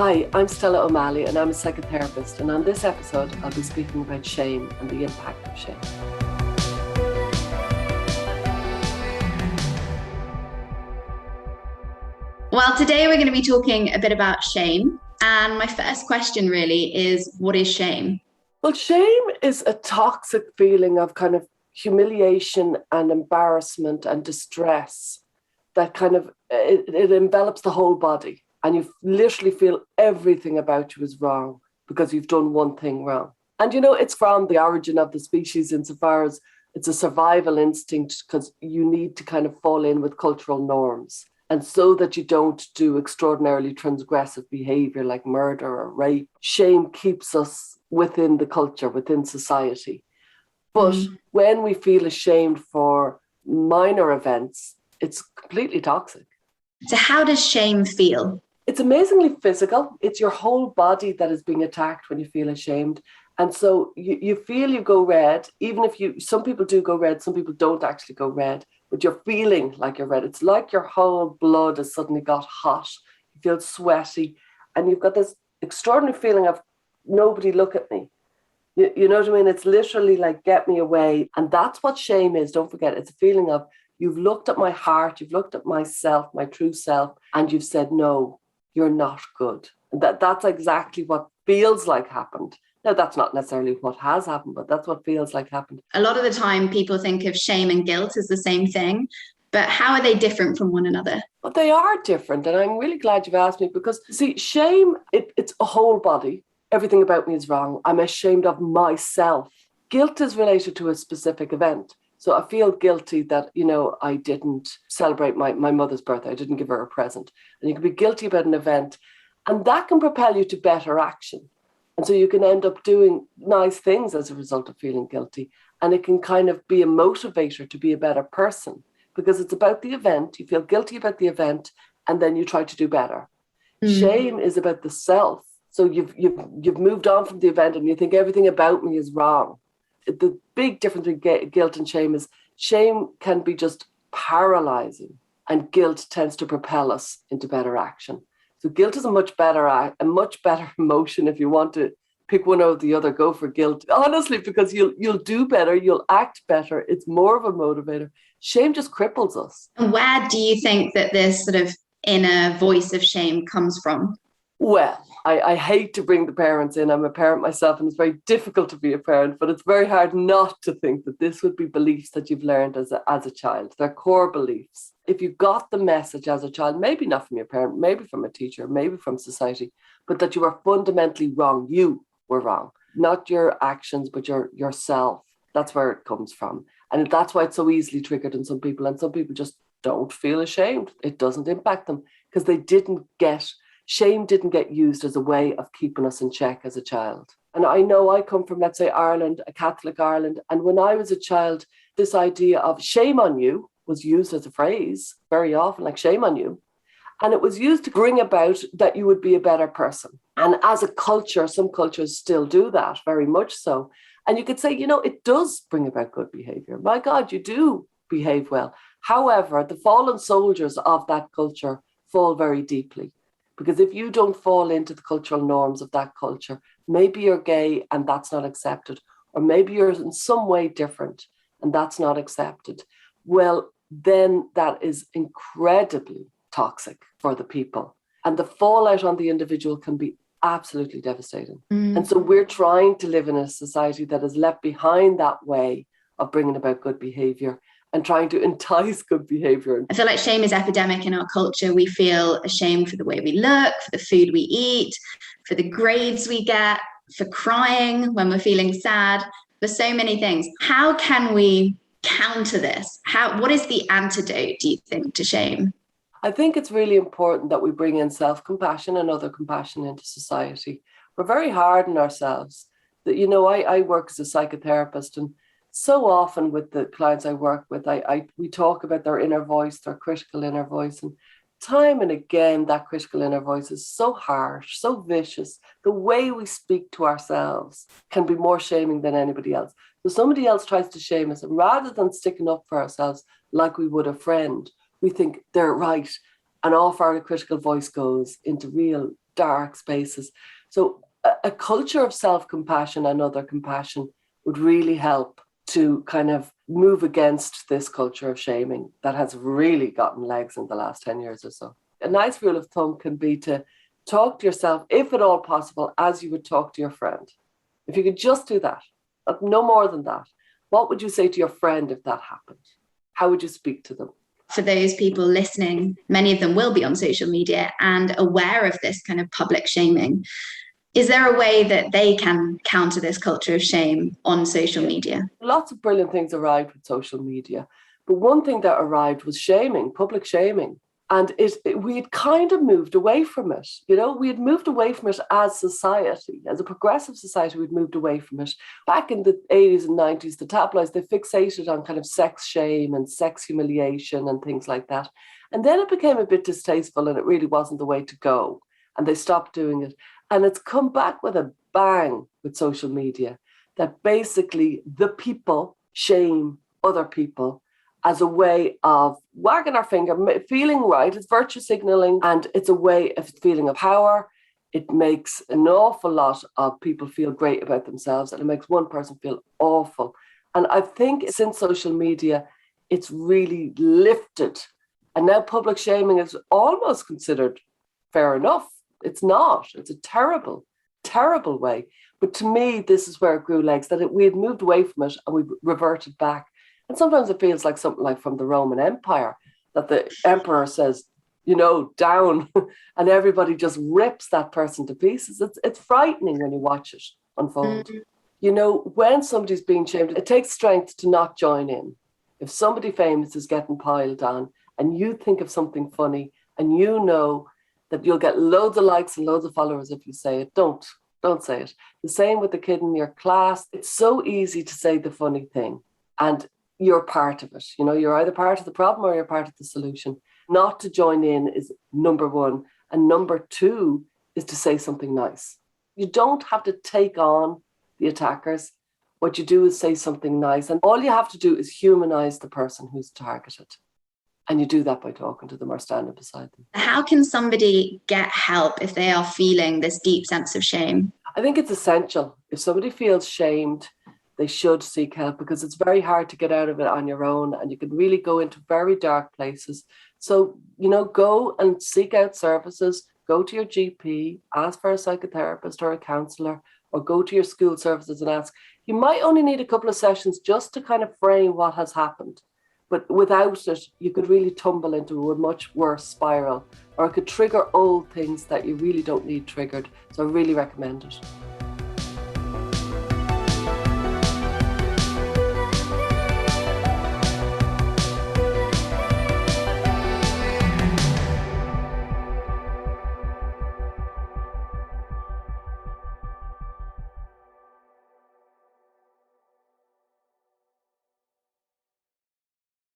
Hi, I'm Stella O'Malley and I'm a psychotherapist, and on this episode I'll be speaking about shame and the impact of shame. Well, today we're going to be talking a bit about shame. And my first question really is, what is shame? Well, shame is a toxic feeling of kind of humiliation and embarrassment and distress that kind of, it envelops the whole body. And you literally feel everything about you is wrong because you've done one thing wrong. And, it's from the origin of the species insofar as it's a survival instinct because you need to kind of fall in with cultural norms. And so that you don't do extraordinarily transgressive behavior like murder or rape, shame keeps us within the culture, within society. But when we feel ashamed for minor events, it's completely toxic. So how does shame feel? It's amazingly physical. It's your whole body that is being attacked when you feel ashamed. And so you feel you go red, even if some people do go red, some people don't actually go red, but you're feeling like you're red. It's like your whole blood has suddenly got hot. You feel sweaty and you've got this extraordinary feeling of nobody look at me. You know what I mean? It's literally like, get me away. And that's what shame is. Don't forget, it's a feeling of you've looked at my heart, you've looked at myself, my true self, and you've said, no, you're not good. And that's exactly what feels like happened. Now, that's not necessarily what has happened, but that's what feels like happened. A lot of the time, people think of shame and guilt as the same thing, but how are they different from one another? Well, they are different, and I'm really glad you've asked me because, see, shame, it's a whole body. Everything about me is wrong. I'm ashamed of myself. Guilt is related to a specific event. So I feel guilty that, I didn't celebrate my mother's birthday. I didn't give her a present. And you can be guilty about an event, and that can propel you to better action. And so you can end up doing nice things as a result of feeling guilty. And it can kind of be a motivator to be a better person because it's about the event. You feel guilty about the event, and then you try to do better. Shame is about the self. So you've moved on from the event and you think everything about me is wrong. The big difference between guilt and shame is shame can be just paralyzing and guilt tends to propel us into better action. So guilt is a much better emotion. If you want to pick one or the other, go for guilt. Honestly, because you'll do better, you'll act better. It's more of a motivator. Shame just cripples us. And where do you think that this sort of inner voice of shame comes from? Well, I hate to bring the parents in. I'm a parent myself, and it's very difficult to be a parent, but it's very hard not to think that this would be beliefs that you've learned as a child. They're core beliefs. If you got the message as a child, maybe not from your parent, maybe from a teacher, maybe from society, but that you were fundamentally wrong. You were wrong. Not your actions, but yourself. That's where it comes from. And that's why it's so easily triggered in some people. And some people just don't feel ashamed. It doesn't impact them because shame didn't get used as a way of keeping us in check as a child. And I know I come from, let's say, Ireland, a Catholic Ireland. And when I was a child, this idea of shame on you was used as a phrase very often, like shame on you. And it was used to bring about that you would be a better person. And as a culture, some cultures still do that, very much so. And you could say, it does bring about good behavior. My God, you do behave well. However, the fallen soldiers of that culture fall very deeply. Because if you don't fall into the cultural norms of that culture, maybe you're gay and that's not accepted, or maybe you're in some way different and that's not accepted. Well, then that is incredibly toxic for the people. And the fallout on the individual can be absolutely devastating. And so we're trying to live in a society that has left behind that way of bringing about good behavior and trying to entice good behavior. I feel like shame is epidemic in our culture. We feel ashamed for the way we look, for the food we eat, for the grades we get, for crying when we're feeling sad, for so many things. How can we counter this? What is the antidote, do you think, to shame? I think it's really important that we bring in self-compassion and other compassion into society. We're very hard on ourselves. I work as a psychotherapist, and so often with the clients I work with, we talk about their inner voice, their critical inner voice. And time and again, that critical inner voice is so harsh, so vicious. The way we speak to ourselves can be more shaming than anybody else. So somebody else tries to shame us, and rather than sticking up for ourselves like we would a friend, we think they're right. And off our critical voice goes into real dark spaces. So a culture of self-compassion and other compassion would really help to kind of move against this culture of shaming that has really gotten legs in the last 10 years or so. A nice rule of thumb can be to talk to yourself, if at all possible, as you would talk to your friend. If you could just do that, no more than that, what would you say to your friend if that happened? How would you speak to them? For those people listening, many of them will be on social media and aware of this kind of public shaming. Is there a way that they can counter this culture of shame on social media? Lots of brilliant things arrived with social media, but one thing that arrived was shaming, public shaming. And we had kind of moved away from it. You know, we had moved away from it as society, as a progressive society, we'd moved away from it. Back in the 80s and 90s, the tabloids, they fixated on kind of sex shame and sex humiliation and things like that. And then it became a bit distasteful and it really wasn't the way to go. And they stopped doing it. And it's come back with a bang with social media, that basically the people shame other people as a way of wagging our finger, feeling right. It's virtue signaling, and it's a way of feeling of power. It makes an awful lot of people feel great about themselves, and it makes one person feel awful. And I think since social media, it's really lifted. And now public shaming is almost considered fair enough. It's not. It's a terrible, terrible way. But to me, this is where it grew legs, that we had moved away from it and we reverted back. And sometimes it feels like something like from the Roman Empire, that the emperor says, you know, down, and everybody just rips that person to pieces. It's frightening when you watch it unfold. Mm-hmm. You know, when somebody's being shamed, it takes strength to not join in. If somebody famous is getting piled on and you think of something funny and you know that you'll get loads of likes and loads of followers if you say it, don't say it. The same with the kid in your class. It's so easy to say the funny thing and you're part of it. You know, you're either part of the problem or you're part of the solution. Not to join in is number one. And number two is to say something nice. You don't have to take on the attackers. What you do is say something nice. And all you have to do is humanize the person who's targeted. And you do that by talking to them or standing beside them. How can somebody get help if they are feeling this deep sense of shame? I think it's essential. If somebody feels shamed, they should seek help, because it's very hard to get out of it on your own and you can really go into very dark places. So, you know, go and seek out services, go to your GP, ask for a psychotherapist or a counsellor, or go to your school services and ask. You might only need a couple of sessions just to kind of frame what has happened. But without it, you could really tumble into a much worse spiral, or it could trigger old things that you really don't need triggered. So I really recommend it.